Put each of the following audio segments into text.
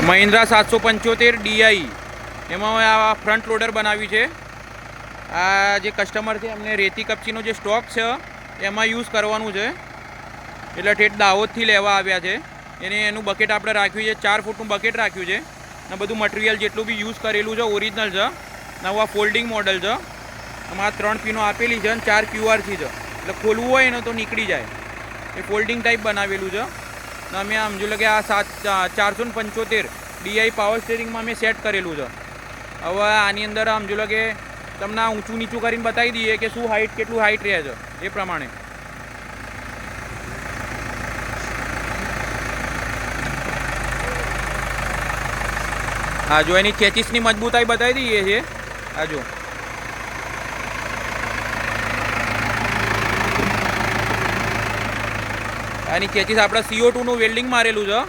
Mahindra 775 DI એમાં આ front loader બનાવ્યું છે. આ જે કસ્ટમર છે એમને રેતી કપચીનો જે સ્ટોક છે એમાં યુઝ કરવાનું છે એટલે ઠેઠ દાહોદથી લેવા આવ્યા છે. એનું બકેટ આપણે રાખ્યું છે, 4 ફૂટનું બકેટ રાખ્યું છે ને બધું મટીરિયલ જેટલું બી યુઝ કરેલું છે ઓરિજિનલ છે. નવા ફોલ્ડિંગ મોડલ છે. આમાં 3 પિનો આપેલી છે અને 4 QR છે એટલે ખોલવું હોય ને તો નીકળી જાય. એ ફોલ્ડિંગ ટાઈપ બનાવેલું છે ને અમે સમજો લો કે આ 475 DI પાવર સ્ટેરિંગમાં અમે સેટ કરેલું છે. હવે આની અંદર સમજો લો કે તમને ઊંચું નીચું કરીને બતાવી દઈએ કે શું હાઇટ કેટલું હાઇટ રહે છે એ પ્રમાણે. હા જો એની ચેચીસની મજબૂતાઈ બતાવી દઈએ છીએ. આ જો આની ચેચીસ આપણે CO2 નું વેલ્ડિંગ મારેલું છે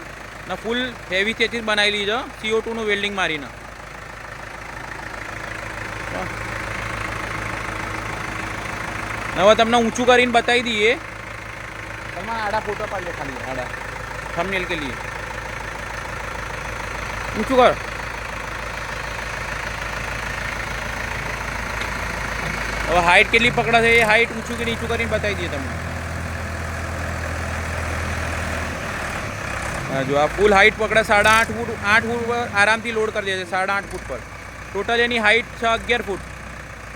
ને ફૂલ હેવી ચેચીસ બનાવેલી છે CO2 નું વેલ્ડિંગ મારીને. હવે તમને ઊંચું કરીને બતાવી દઈએ. તમે આડા ફોટો પાડ લે ખાલી આડા થંબનેલ કે लिए ઊંચું કર. હવે હાઇટ કેટલી પકડાશે એ હાઇટ ઊંચું કે નીચું કરીને બતાવી દઈએ તમને. જો આ ફૂલ હાઇટ પકડે 8.5 ફૂટ 8 ફૂટ પર આરામથી લોડ કરી દે છે. 8.5 ફૂટ પર ટોટલ એની હાઇટ છે 11 ફૂટ.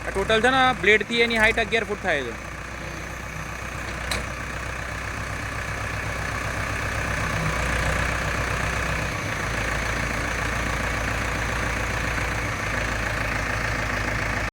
આ ટોટલ છે ને બ્લેડથી એની હાઇટ 11 ફૂટ થાય છે.